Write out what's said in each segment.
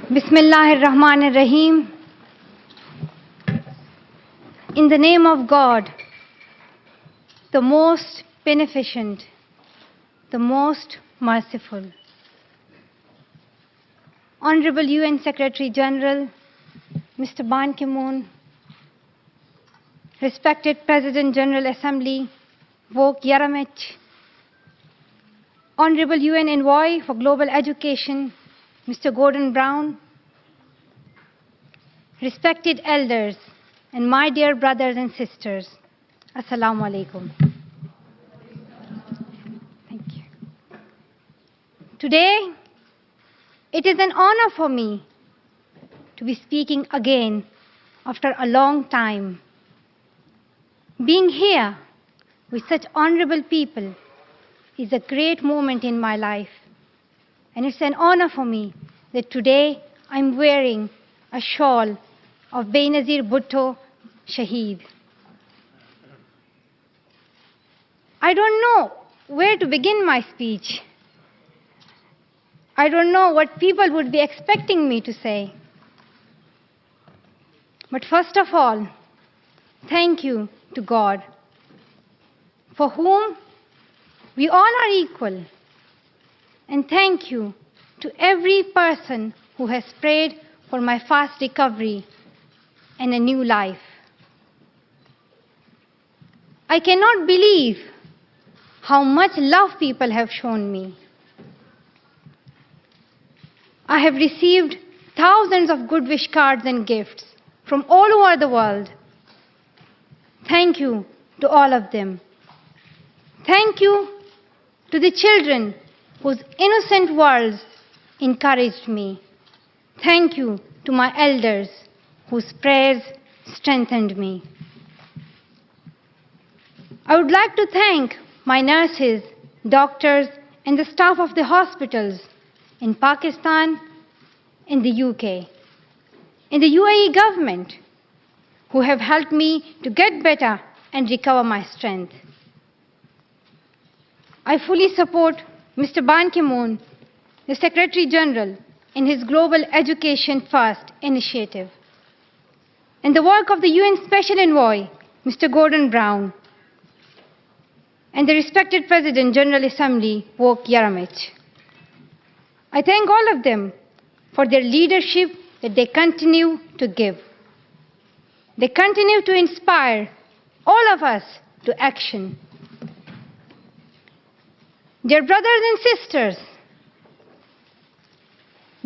Bismillahirrahmanirrahim. In the name of God, the most beneficent, the most merciful. Honorable UN Secretary General, Mr. Ban Ki-moon, respected President General Assembly, Vok Yaramich, Honorable UN Envoy for Global Education, Mr. Gordon Brown, respected elders, and my dear brothers and sisters, Assalamu alaikum. Thank you. Today, it is an honor for me to be speaking again after a long time. Being here with such honorable people is a great moment in my life. And it's an honor for me that today I'm wearing a shawl of Benazir Bhutto Shaheed. I don't know where to begin my speech. I don't know what people would be expecting me to say. But first of all, thank you to God, for whom we all are equal. And thank you to every person who has prayed for my fast recovery and a new life. I cannot believe how much love people have shown me. I have received thousands of good wish cards and gifts from all over the world. Thank you to all of them. Thank you to the children whose innocent words encouraged me. Thank you to my elders whose prayers strengthened me. I would like to thank my nurses, doctors, and the staff of the hospitals in Pakistan, in the UK, in the UAE government, who have helped me to get better and recover my strength. I fully support Mr. Ban Ki-moon, the Secretary General, in his Global Education First initiative, and the work of the UN Special Envoy, Mr. Gordon Brown, and the respected President General Assembly, Vok Yaramich. I thank all of them for their leadership that they continue to give. They continue to inspire all of us to action. Dear brothers and sisters,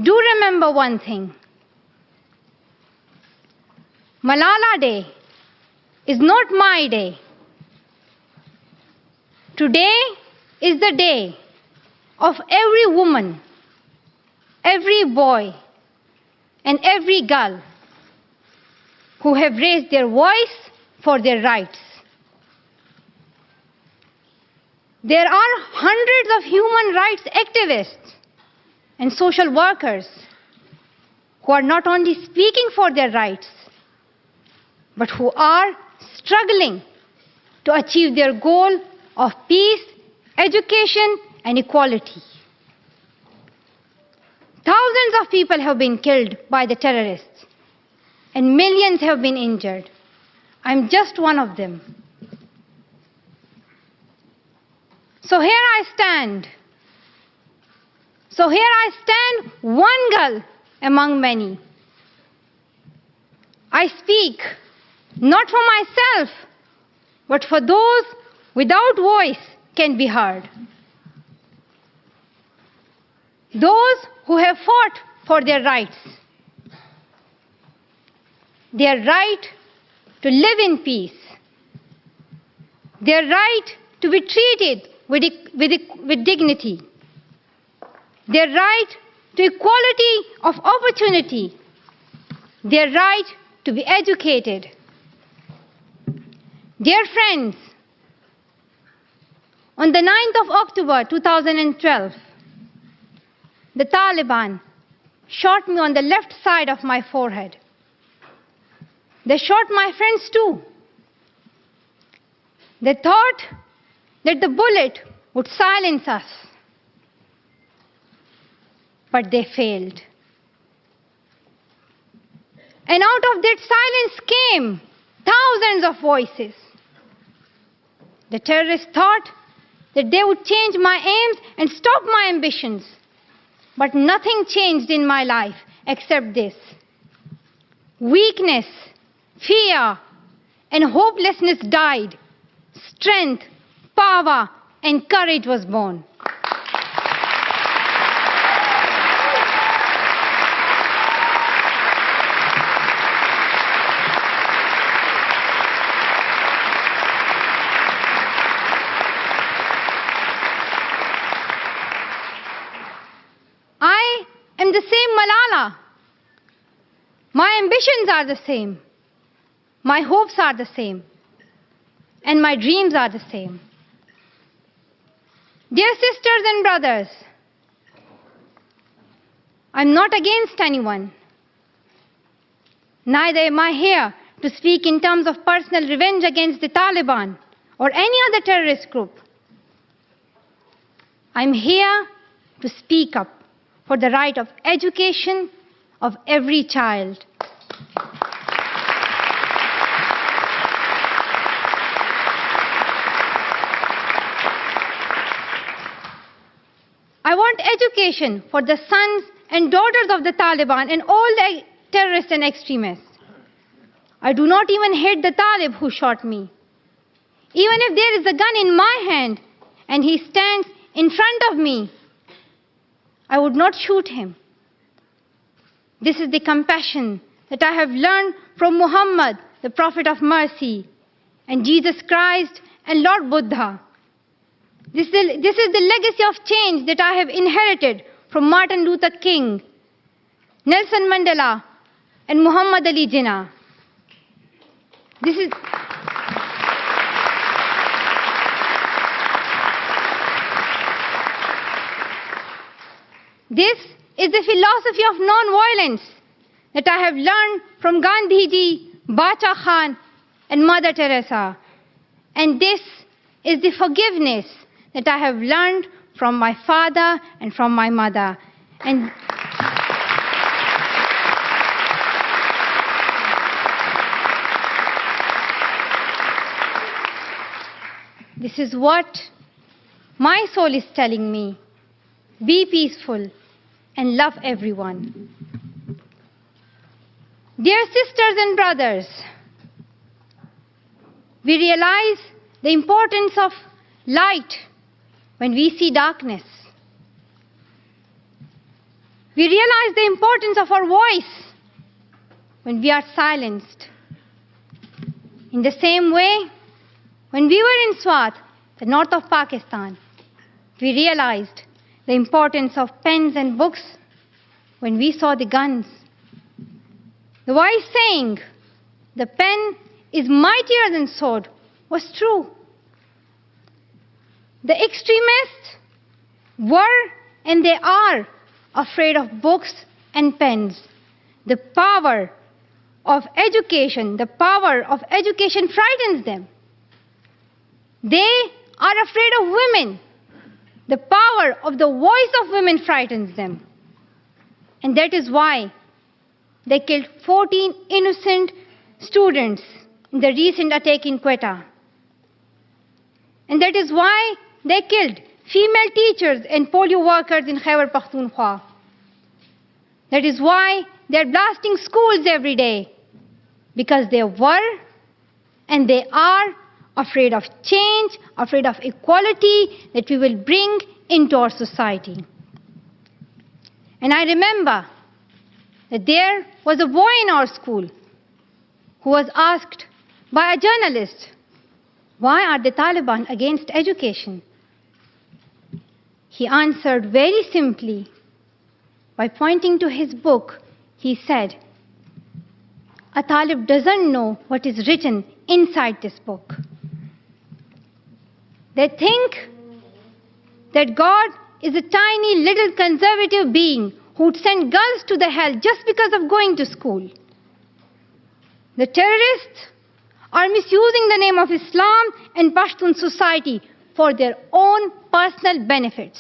do remember one thing. Malala Day is not my day. Today is the day of every woman, every boy, and every girl who have raised their voice for their rights. There are hundreds of human rights activists and social workers who are not only speaking for their rights, but who are struggling to achieve their goal of peace, education, and equality. Thousands of people have been killed by the terrorists, and millions have been injured. I'm just one of them. So here I stand. One girl among many. I speak not for myself, but for those without voice can be heard. Those who have fought for their rights. Their right to live in peace. Their right to be treated with dignity. Their right to equality of opportunity. Their right to be educated. Dear friends, on the 9th of October 2012, the Taliban shot me on the left side of my forehead. They shot my friends too. They thought that the bullet would silence us. But they failed. And out of that silence came thousands of voices. The terrorists thought that they would change my aims and stop my ambitions. But nothing changed in my life except this. Weakness, fear, and hopelessness died. Strength, power, and courage was born. I am the same Malala. My ambitions are the same. My hopes are the same. And my dreams are the same. Dear sisters and brothers, I'm not against anyone. Neither am I here to speak in terms of personal revenge against the Taliban or any other terrorist group. I'm here to speak up for the right of education of every child. I want education for the sons and daughters of the Taliban and all the terrorists and extremists. I do not even hate the Talib who shot me. Even if there is a gun in my hand and he stands in front of me, I would not shoot him. This is the compassion that I have learned from Muhammad, the Prophet of Mercy, and Jesus Christ and Lord Buddha. This is the legacy of change that I have inherited from Martin Luther King, Nelson Mandela, and Muhammad Ali Jinnah. This is the philosophy of non-violence that I have learned from Gandhiji, Bacha Khan, and Mother Teresa. And this is the forgiveness that I have learned from my father and from my mother. And this is what my soul is telling me. Be peaceful and love everyone. Dear sisters and brothers, we realize the importance of light when we see darkness. We realize the importance of our voice when we are silenced. In the same way, when we were in Swat, the north of Pakistan, we realized the importance of pens and books when we saw the guns. The wise saying, "The pen is mightier than sword," was true. The extremists were and they are afraid of books and pens. The power of education frightens them. They are afraid of women. The power of the voice of women frightens them. And that is why they killed 14 innocent students in the recent attack in Quetta. And that is why they killed female teachers and polio workers in Khyber Pakhtunkhwa. That is why they are blasting schools every day, because they were and they are afraid of change, afraid of equality that we will bring into our society. And I remember that there was a boy in our school who was asked by a journalist, "Why are the Taliban against education?" He answered very simply by pointing to his book. He said, "A Talib doesn't know what is written inside this book." They think that God is a tiny little conservative being who would send girls to the hell just because of going to school. The terrorists are misusing the name of Islam and Pashtun society for their own personal benefits.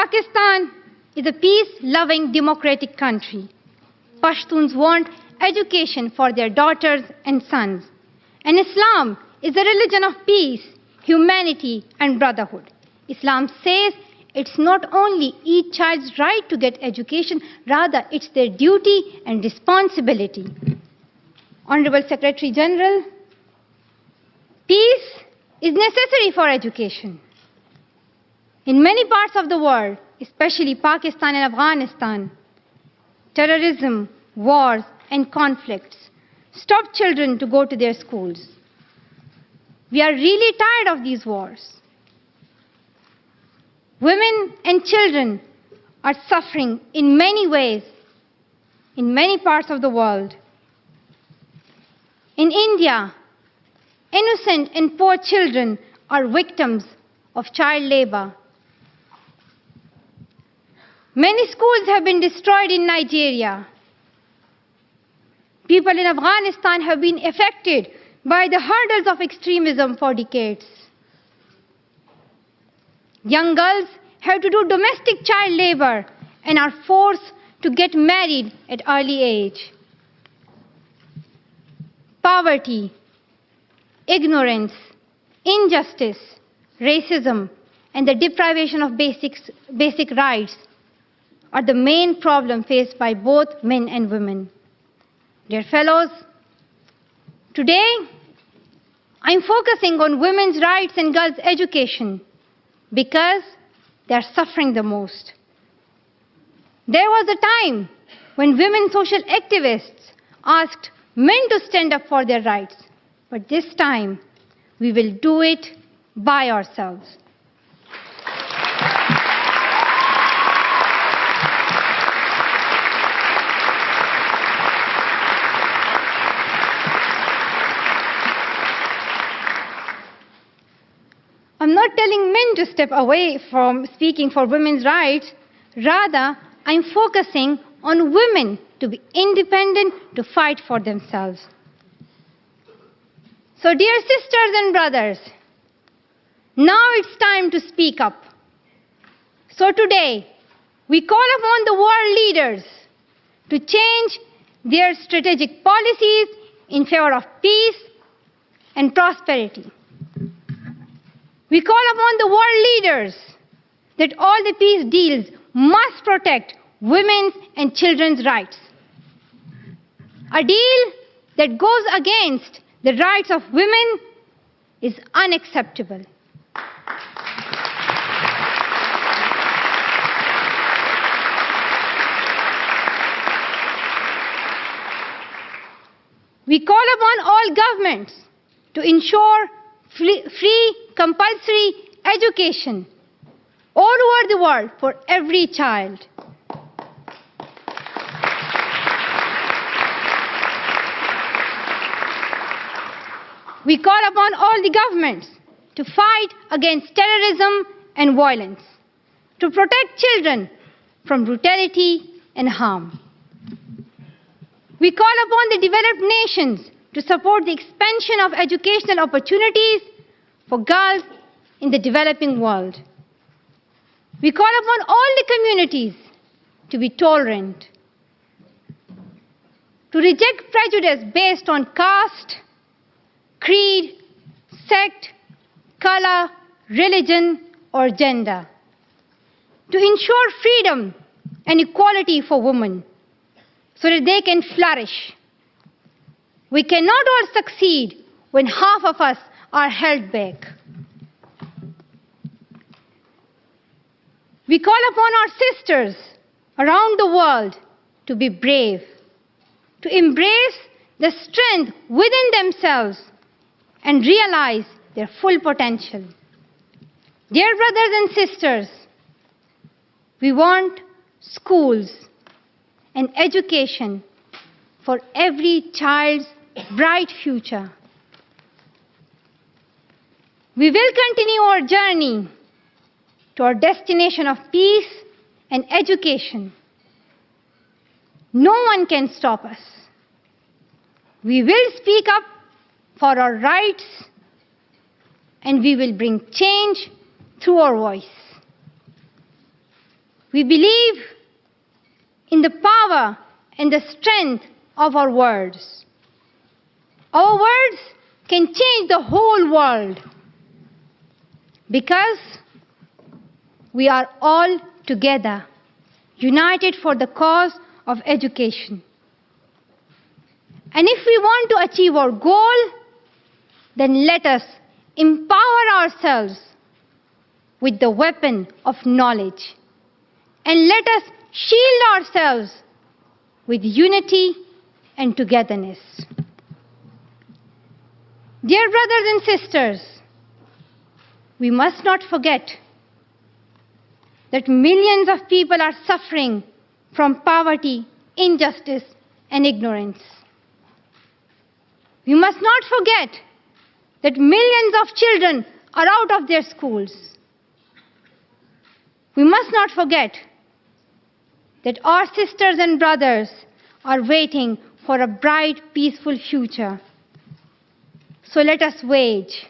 Pakistan is a peace-loving democratic country. Pashtuns want education for their daughters and sons. And Islam is a religion of peace, humanity, and brotherhood. Islam says it's not only each child's right to get education, rather it's their duty and responsibility. Honorable Secretary General, peace is necessary for education. In many parts of the world, especially Pakistan and Afghanistan, terrorism, wars, and conflicts stop children to go to their schools. We are really tired of these wars. Women and children are suffering in many ways in many parts of the world. In India, innocent and poor children are victims of child labor. Many schools have been destroyed in Nigeria. People in Afghanistan have been affected by the hurdles of extremism for decades. Young girls have to do domestic child labor and are forced to get married at early age. Poverty, ignorance, injustice, racism, and the deprivation of basic rights are the main problem faced by both men and women. Dear fellows, today I'm focusing on women's rights and girls' education because they are suffering the most. There was a time when women social activists asked men to stand up for their rights, but this time we will do it by ourselves. I'm not telling men to step away from speaking for women's rights. Rather, I'm focusing on women to be independent, to fight for themselves. So, dear sisters and brothers, now it's time to speak up. So today, we call upon the world leaders to change their strategic policies in favor of peace and prosperity. We call upon the world leaders that all the peace deals must protect women's and children's rights. A deal that goes against the rights of women is unacceptable. We call upon all governments to ensure free, compulsory education all over the world for every child. We call upon all the governments to fight against terrorism and violence, to protect children from brutality and harm. We call upon the developed nations to support the expansion of educational opportunities for girls in the developing world. We call upon all the communities to be tolerant, to reject prejudice based on caste, creed, sect, color, religion, or gender, to ensure freedom and equality for women so that they can flourish. We cannot all succeed when half of us are held back. We call upon our sisters around the world to be brave, to embrace the strength within themselves and realize their full potential. Dear brothers and sisters, we want schools and education for every child's bright future. We will continue our journey to our destination of peace and education. No one can stop us. We will speak up for our rights, and we will bring change through our voice. We believe in the power and the strength of our words. Our words can change the whole world because we are all together, united for the cause of education. And if we want to achieve our goal, then let us empower ourselves with the weapon of knowledge. And let us shield ourselves with unity and togetherness. Dear brothers and sisters, we must not forget that millions of people are suffering from poverty, injustice, and ignorance. We must not forget that millions of children are out of their schools. We must not forget that our sisters and brothers are waiting for a bright, peaceful future. So let us wage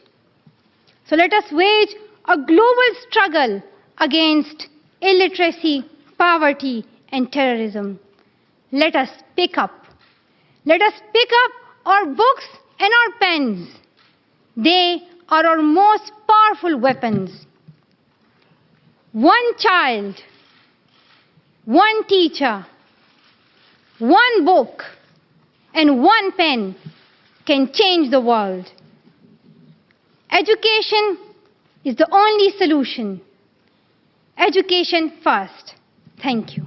a global struggle against illiteracy, poverty, and terrorism. Let us pick up our books and our pens. They are our most powerful weapons. One child, one teacher, one book, and one pen can change the world. Education is the only solution. Education first. Thank you.